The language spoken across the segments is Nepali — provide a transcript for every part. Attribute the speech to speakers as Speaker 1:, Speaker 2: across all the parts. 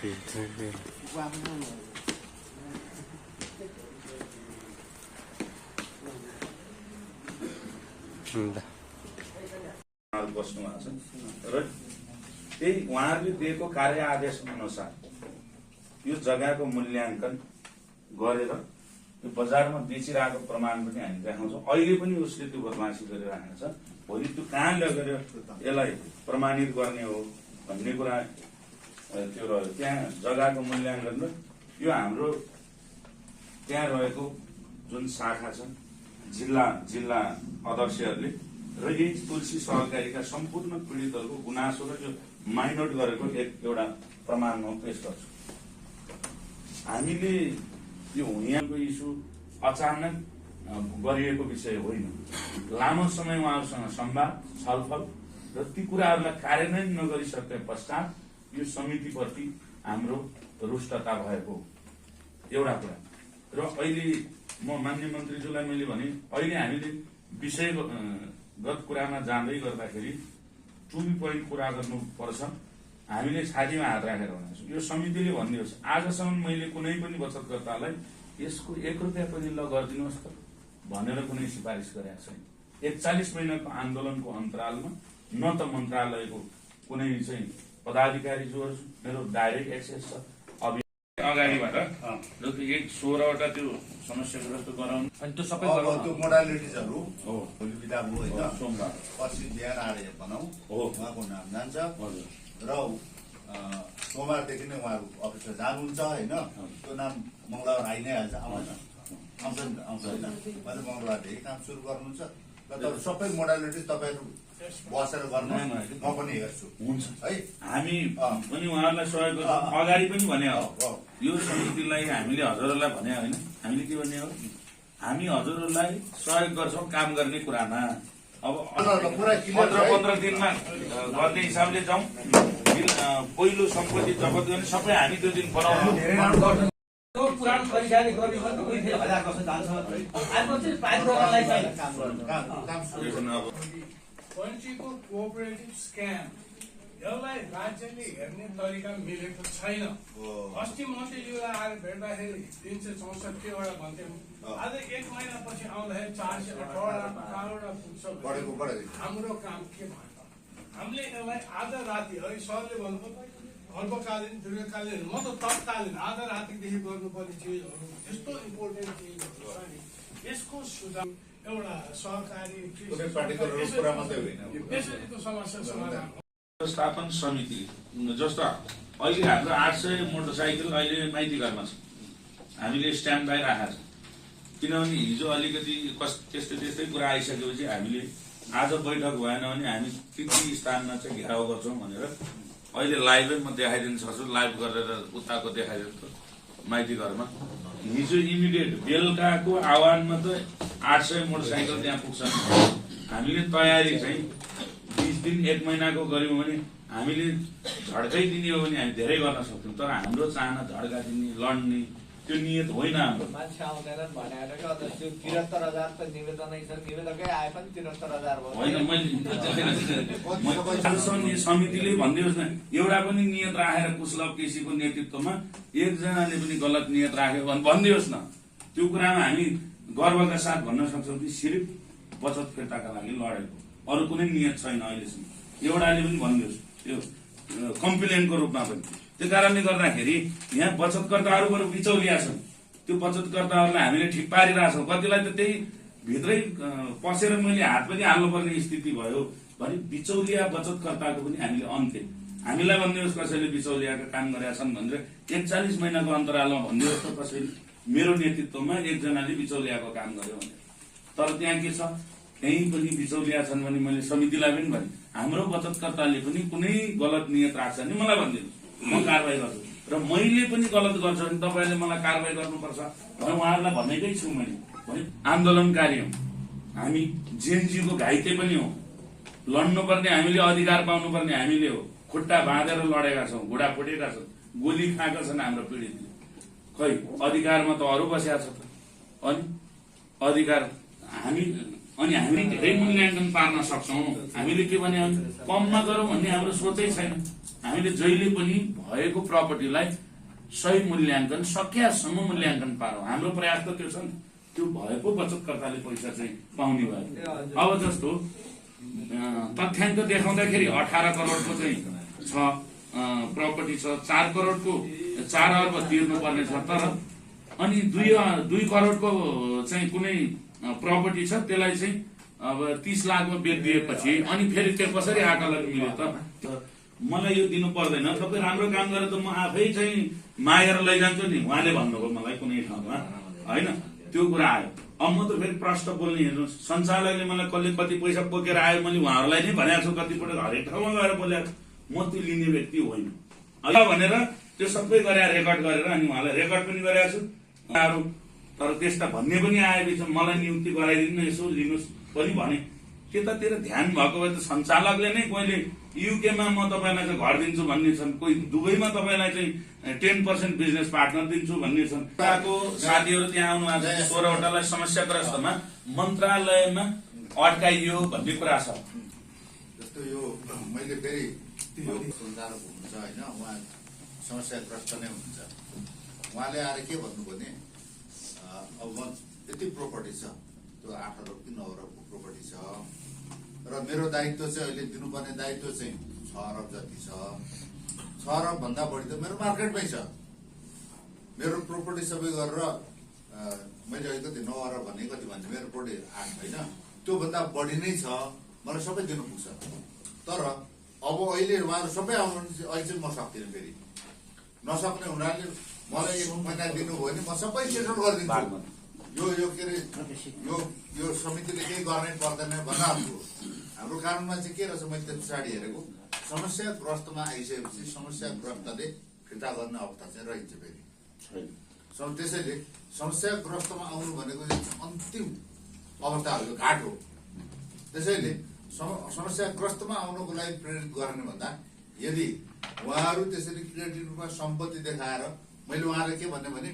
Speaker 1: बस्नु भएको छ र त्यही उहाँहरूले दिएको कार्य आदेश अनुसार यो जग्गाको मूल्याङ्कन गरेर यो बजारमा बेचिरहेको प्रमाण पनि हामी देखाउँछौँ। अहिले पनि उसले त्यो बदमासी गरिरहेको छ। भोलि त्यो कहाँ लगेर यसलाई प्रमाणित गर्ने हो भन्ने कुरा त्यो रह्यो। त्यहाँ जग्गाको मूल्याङ्कन र यो हाम्रो त्यहाँ रहेको जुन शाखा छ जिल्ला अध्यक्षहरूले र यही तुलसी सहकारीका सम्पूर्ण पीडितहरूको गुनासो र यो माइनोट गरेको एउटा प्रमाण म पेश गर्छु। हामीले यो हुँयाको इस्यु अचानक गरिएको विषय होइन। लामो समय उहाँहरूसँग संवाद छलफल र ती कुराहरूलाई कार्यान्वयन नगरिसके पश्चात यो समितिप्रति हाम्रो रुष्टता भएको एउटा कुरा। र अहिले म माननीय मन्त्रीज्यूलाई मैले भने अहिले हामीले विषयगत कुरामा जाँदै गर्दाखेरि टु बी पोइन्ट कुरा गर्नुपर्छ। हामीले छातीमा हात राखेर भनेको यो समितिले भनिदियोस् आजसम्म मैले कुनै पनि बचतकर्तालाई यसको 1 रुपियाँ पनि ल गरिदिनुहोस् त भनेर कुनै सिफारिस गरेको छैन। 41 महिनाको आन्दोलनको अन्तरालमा न त मन्त्रालयको कुनै चाहिँ पदाधिकारीज्यूहरू मेरो डाइरेक्ट एक्सेस छ अगाडिबाट 16वटा त्यो समस्याग्रस्त गराउनु अनि त्यो सबै
Speaker 2: त्यो मोडालिटिजहरू हो। भोलि बिदा भयो होइन, सोमबार पछि बिहान आएर बनाऊ हो, उहाँको नाम जान्छ र सोमबारदेखि नै उहाँहरू अफिसमा जानुहुन्छ होइन। त्यो नाम मङ्गलबार आइ नै हाल्छ, आउँछ होइन। मैले मङ्गलबारदेखि काम सुरु गर्नुहुन्छ र तपाईँ सबै मोडालिटिज तपाईँहरू बसेर गर्नु म पनि हेर्छु
Speaker 1: हुन्छ
Speaker 2: है।
Speaker 1: हामी पनि उहाँहरूलाई सहयोग गर्छौँ। अगाडि पनि भने हो यो समितिलाई हामीले हजुरहरूलाई भने होइन, हामीले के भन्ने हो हामी हजुरहरूलाई सहयोग गर्छौँ काम गर्ने कुरामा। अब 15 दिनमा गर्ने हिसाबले जाउँ। पहिलो सम्पत्ति जफत गर्ने सबै हामी त्यो दिन बनाउनु
Speaker 3: पुरानो परिचालन गर्ने कोही फेरि 1000 वर्ष जान्छ। अर्को चाहिँ पाइप गर्नलाई चाहिँ
Speaker 4: पञ्चीको कोअपरेटिभ स्क्याम यसलाई राज्यले हेर्ने तरिका मिलेको छैन। अस्ति मन्त्रीज्यूलाई आएर भेट्दाखेरि 364 वटा भन्थ्यौँ, आज 1 महिनापछि आउँदाखेरि 418 पुग्छ। हाम्रो काम के भयो? हामीले यसलाई आज राति अहिले सरले भन्नुभयो अल्पकालीन दीर्घकालीन म त तत्कालीन आज रातिदेखि गर्नुपर्ने चिजहरू यस्तो इम्पोर्टेन्ट चिजहरू छ नि यसको सुझाव एउटा सहकारी समस्या समाधान
Speaker 1: व्यवस्थापन समिति जस्तो अहिले हाम्रो 800 मोटरसाइकल अहिले माइती घरमा छ। हामीले स्ट्यान्ड बाई राखेको छ किनभने हिजो अलिकति त्यस्तै कुरा आइसकेपछि हामीले आज बैठक भएन भने हामी ती स्थानमा चाहिँ घेराउ गर्छौँ भनेर अहिले लाइभै म देखाइदिन सक्छु। लाइभ गरेर उताको देखाइदिन्छु माइती घरमा हिजो इमिडिएट बेलुकाको आह्वानमा त 800 मोटरसाइकल त्यहाँ पुग्छ। हामीले तयारी चाहिँ 20 दिन 1 महिनाको गऱ्यौँ भने हामीले झड्कै दिने हो भने हामी धेरै गर्न सक्छौँ। तर हाम्रो चाहना झड्का दिने लड्ने त्यो नियत होइन हाम्रो।
Speaker 3: मान्छे आउँदैनन् भनेर त्यो 73,000 त निवेदनै छ, निवेदकै आए पनि 73,000
Speaker 1: होइन। मैले समितिले भनिदियोस् न एउटा पनि नियत राखेर कुशलभ केसीको नेतृत्वमा एकजनाले पनि गलत नियत राख्यो भने भनिदियोस् न। त्यो कुरामा हामी गर्वका साथ भन्न सक्छौँ कि सिर्फ बचत फिर्ताका लागि लडेको, अरू कुनै नियत छैन अहिलेसम्म। एउटाले पनि भनिदियोस् त्यो कम्प्लेनको रूपमा पनि। त्यो कारणले गर्दाखेरि यहाँ बचतकर्ताहरूबाट बिचौलिया छन्। त्यो बचतकर्ताहरूलाई हामीले ठिक पारिरहेछौँ। कतिलाई त त्यही भित्रै पसेर मैले हात पनि हाल्नुपर्ने स्थिति भयो भने बिचौलिया बचतकर्ताको पनि हामीले अन्त्य हामीलाई भनिदियोस् कसैले बिचौलियाका काम गरेका छन् भनेर 41 महिनाको अन्तरालमा भनिदियोस् त कसैले मेरो नेतृत्वमा एकजनाले बिचौलियाको काम गर्यो भने। तर त्यहाँ के छ त्यही पनि बिचौलिया छन् भने मैले समितिलाई पनि भने हाम्रो बचतकर्ताले पनि कुनै गलत नियत राख्छ भने मलाई भनिदिनु म कारवाही गर्छु र मैले पनि गलत गर्छु भने तपाईँले मलाई कारवाही गर्नुपर्छ भनेर उहाँहरूलाई भनेकै छु मैले। भने आन्दोलनकारी हौँ हामी, जेएनजीको घाइते पनि हौ, लड्नुपर्ने हामीले, अधिकार पाउनुपर्ने हामीले हो। खुट्टा बाँधेर लडेका छौँ, घुँडा फुटेका छन्, गोली खाएका छन् हाम्रो पीडितले। खै अधिकारमा त अरू बसेका छ त। अनि अधिकार हामी अनि हामी धेरै मूल्याङ्कन पार्न सक्छौँ। हामीले के भने कममा गरौँ भन्ने हाम्रो सोचै छैन। हामीले जहिले पनि भएको प्रपर्टीलाई सही मूल्याङ्कन सकियासम्म मूल्याङ्कन पारौँ। हाम्रो प्रयास त त्यो छ नि, त्यो भएको बचतकर्ताले पैसा चाहिँ पाउने भयो। अब जस्तो तथ्याङ्क देखाउँदाखेरि 18 करोडको चाहिँ छ प्रपर्टी छ, 4 करोडको 4 अर्ब तिर्नुपर्ने छ, तर अनि 2 करोडको चाहिँ कुनै प्रपर्टी छ, त्यसलाई चाहिँ अब 30 लाखमा बेचिदिएपछि अनि फेरि त्यो कसरी आकलन मिल्यो त? मलाई यो दिनु पर्दैन, तपाईँ राम्रो काम गरेर त म आफै चाहिँ मागेर लैजान्छु नि, उहाँले भन्नुभयो मलाई कुनै ठाउँमा, होइन? त्यो कुरा आयो। अब म त फेरि प्रश्न बोल्ने, हेर्नुहोस्, सञ्चालकले मलाई कसले कति पैसा बोकेर आयो मैले उहाँहरूलाई नै भनेको छु, कतिपल्ट हरेक ठाउँमा गएर बोलेको, म त्यो लिने व्यक्ति होइन भनेर त्यो सबै गरेर रेकर्ड गरेर अनि उहाँलाई रेकर्ड पनि गरेको छु। तर त्यस्ता भन्ने पनि आएपछि मलाई नियुक्ति गराइदिनु, यसो लिनुहोस् पनि भने। त्यतातिर ध्यान भएको भए त सञ्चालकले नै कहिले युकेमा म तपाईँलाई चाहिँ घर दिन्छु भन्ने छन्, कोही दुबईमा तपाईँलाई चाहिँ 10% बिजनेस पार्टनर दिन्छु भन्ने छन्। साथीहरू त्यहाँ आउनु भएको छ, 16वटालाई समस्याग्रस्तमा मन्त्रालयमा अड्काइयो भन्ने कुरा छ।
Speaker 2: जस्तो यो मैले फेरि सञ्चालक हुनुहुन्छ होइन, उहाँ समस्याग्रस्त नै हुनुहुन्छ। उहाँले आएर के भन्नु भने अब म यति प्रोपर्टी छ, त्यो 8 अरब कि 9 अरबको प्रोपर्टी छ र मेरो दायित्व चाहिँ अहिले दिनुपर्ने दायित्व चाहिँ 6 अरब जति छ। 6 अरब भन्दा बढी त मेरो मार्केटमै छ। मेरो प्रोपर्टी सबै गरेर मैले अहिले कति 9 अरब भने कति भन्छ, मेरो प्रोपर्टी 8 होइन, त्योभन्दा बढी नै छ, मलाई सबै दिनु पुग्छ। तर अब अहिले उहाँहरू सबै आउनु अहिले चाहिँ म सक्दिनँ, फेरि नसक्ने हुनाले मलाई 1 महिना दिनुभयो भने म सबै सेटल गरिदिन्छु। यो के अरे यो समितिले केही गर्नै पर्दैन भन्नु। हाम्रो कानुनमा चाहिँ के रहेछ, मैले त्यो पछाडि हेरेको, समस्याग्रस्तमा आइसकेपछि समस्याग्रस्तले फिर्ता गर्ने अवस्था चाहिँ रहन्छ फेरि। त्यसैले समस्याग्रस्तमा आउनु भनेको अन्तिम अवस्था हो, घाट हो। त्यसैले समस्याग्रस्तमा आउनको लागि प्रेरित गर्ने भन्दा यदि उहाँहरू त्यसरी क्रिएटिभ रूपमा सम्पत्ति देखाएर, मैले उहाँलाई के भन्ने भने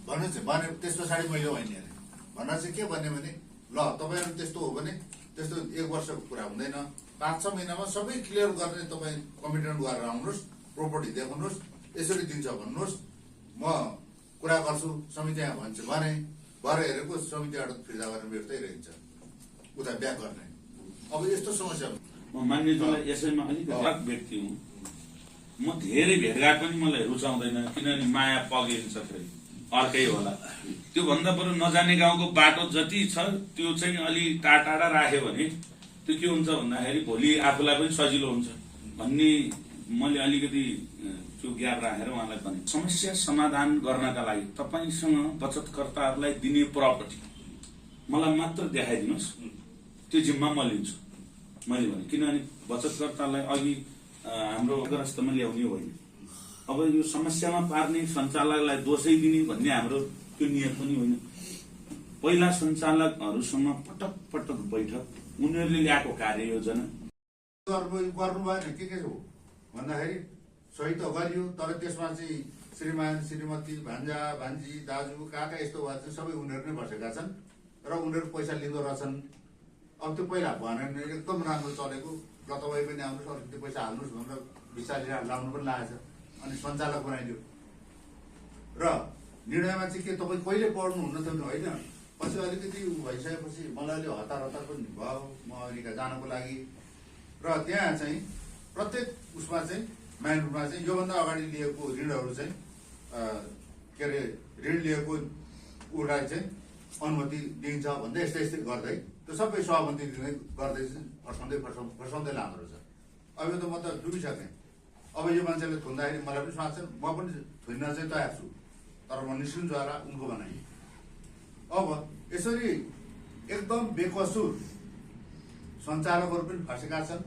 Speaker 2: भन्नु चाहिँ भने त्यस पछाडि मैले होइन अरे भन्न चाहिँ के भन्ने भने ल तपाईँहरू त्यस्तो हो भने त्यस्तो 1 वर्षको कुरा हुँदैन, 5-6 महिनामा सबै क्लियर गर्ने तपाईँ कमिटमेन्ट गरेर आउनुहोस्, प्रोपर्टी देखाउनुहोस्, यसरी दिन्छ भन्नुहोस्, म कुरा गर्छु, समितिमा भन्छ भने भएर हेरेको समितिबाट फिर्ता गर्ने व्यवस्थै रहन्छ, उता ब्याक गर्ने। अब यस्तो समस्या
Speaker 1: म मान्यतालाई यसैमा अलिक अलग व्यक्ति हुँ। म धेरै भेटघाट पनि मलाई रुचाउँदैन, किनभने माया पगिन्छ, फेरि अर्कै होला। त्योभन्दा बरु नजाने गाउँको बाटो जति छ त्यो चाहिँ अलि टाढा राख्यो भने त्यो के हुन्छ भन्दाखेरि भोलि आफूलाई पनि सजिलो हुन्छ भन्ने मैले अलिकति त्यो ज्ञाप राखेर उहाँलाई भने। समस्या समाधान गर्नका लागि तपाईँसँग बचतकर्ताहरूलाई दिने प्रपर्टी मलाई मात्र देखाइदिनुहोस्, त्यो जिम्मा म लिन्छु मैले भने। किनभने बचतकर्तालाई अघि हाम्रो ग्रस्तमा ल्याउने होइन। अब यो समस्यामा पार्ने सञ्चालकलाई दोषै दिने भन्ने हाम्रो त्यो नियत पनि होइन। पहिला सञ्चालकहरूसँग पटक पटक बैठक, उनीहरूले ल्याएको कार्ययोजना
Speaker 2: गर्नु भएन। के हो भन्दाखेरि सही त गरियो, तर त्यसमा चाहिँ श्रीमान श्रीमती भान्जा भान्जी दाजु काका यस्तो भए चाहिँ सबै उनीहरू नै बसेका छन् र उनीहरू पैसा लिँदो रहेछन्। अब त्यो पहिला भनेर एकदम राम्रो चलेको, ल तपाईँ पनि आउनुहोस्, अलिकति पैसा हाल्नुहोस् भनेर विचार लाउनु पनि लागेको छ, अनि सञ्चालक बनाइदियो। र निर्णयमा चाहिँ के तपाईँ कहिले पढ्नुहुन्न थियो होइन, पछि अलिकति भइसकेपछि मलाई अलि हतार पनि भयो म अमेरिका जानको लागि। र त्यहाँ चाहिँ प्रत्येक उसमा चाहिँ मेन रूपमा चाहिँ योभन्दा अगाडि लिएको ऋणहरू चाहिँ के अरे ऋण लिएको उसलाई चाहिँ अनुमति दिइन्छ भन्दै यस्तै यस्तै गर्दै त्यो सबै सहमति दिँदै गर्दै फर्साउँदै लाँदो रहेछ। अब यो त म त डुबिसकेँ। अब यो मान्छेले थुन्दाखेरि मलाई पनि स्वाद छ, म पनि थुन्न चाहिँ तयार छु, तर म निस्किन्छु होला उनको भनाइ। अब यसरी एकदम बेकसुर सञ्चालकहरू पनि फँसेका छन्,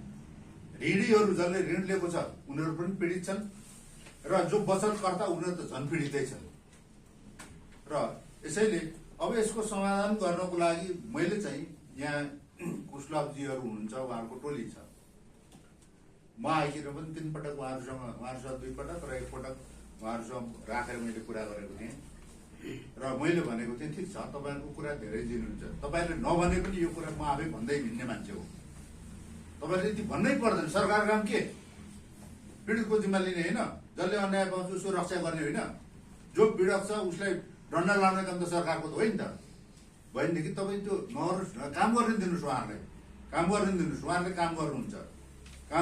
Speaker 2: ऋणीहरू जसले ऋण लिएको छ उनीहरू पनि पीडित छन्, र जो बचतकर्ता उनीहरू त झन् पीडितै छन्। र यसैले अब यसको समाधान गर्नको लागि मैले चाहिँ यहाँ कुशलभजीहरू हुनुहुन्छ, उहाँहरूको टोली छ। म आइकिन पनि 3 पटक उहाँहरूसँग 2 पटक र 1 पटक उहाँहरूसँग राखेर मैले कुरा गरेको थिएँ। र मैले भनेको चाहिँ ठिक छ, तपाईँहरूको कुरा धेरै दिनुहुन्छ, तपाईँले नभने पनि यो कुरा म आफै भन्दै हिँड्ने मान्छे हो। तपाईँले यति भन्नै पर्दैन। सरकार काम के? पीडितको जिम्मा लिने होइन, जसले अन्याय पाउँछ उसको रक्षा गर्ने होइन। जो पीडक छ उसलाई डन्डा लाउने काम त सरकारको त होइन त। भएदेखि तपाईँ त्यो नगर्नुहोस् न, काम गर्न दिनुहोस् उहाँहरूलाई, काम गर्न दिनुहोस्। उहाँहरूले काम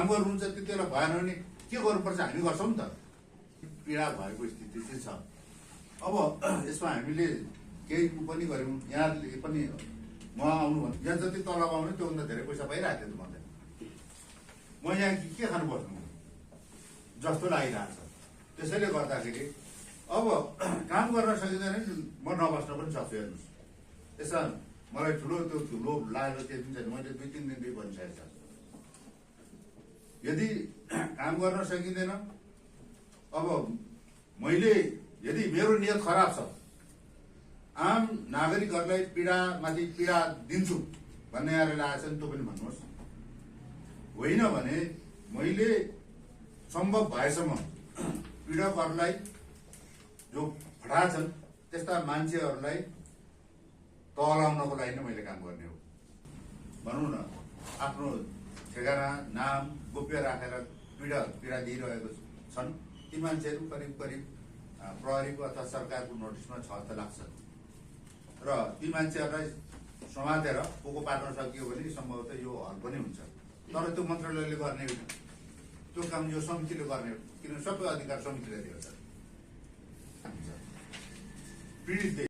Speaker 2: गर्नुहुन्छ, त्यति बेला भएन भने के गर्नुपर्छ हामी गर्छौँ नि त। पीडा भएको स्थिति चाहिँ छ। अब यसमा हामीले केही पनि गऱ्यौँ, यहाँले पनि म आउनु भन्दा यहाँ जति तलब आउने त्योभन्दा धेरै पैसा पाइरहेको थियो त भन्दै म यहाँ के खानु बस्नु जस्तो लागिरहेको छ। त्यसैले गर्दाखेरि अब काम गर्न सकिँदैन नि, म नबस्न पनि सक्छु। हेर्नुहोस्, यसमा मलाई ठुलो लोभ लागेको केही पनि छैन। मैले 2-3 दिनदेखि भनिसकेको छ, यदि काम गर्न सकिँदैन, अब मैले यदि मेरो नियत खराब छ, आम नागरिकहरूलाई पीडामाथि पीडा दिन्छु भन्ने आएर लागेको छ नि, त्यो पनि भन्नुहोस्। होइन भने मैले सम्भव भएसम्म पीडकहरूलाई जो फटा छन् त्यस्ता मान्छेहरूलाई तलाउनको लागि नै मैले काम गर्ने हो। भनौँ न, आफ्नो ठेगाना नाम गोप्य राखेर पीडा दिइरहेको छन् ती मान्छेहरू करिब प्रहरीको अथवा सरकारको नोटिसमा छ त लाग्छ। र ती मान्छेहरूलाई समातेर पोको पार्न सकियो भने सम्भवतः यो हल पनि हुन्छ। तर त्यो मन्त्रालयले गर्ने होइन, त्यो काम यो समितिले गर्ने हो, किनभने सबै अधिकार समितिले दिएको छ। पीडितले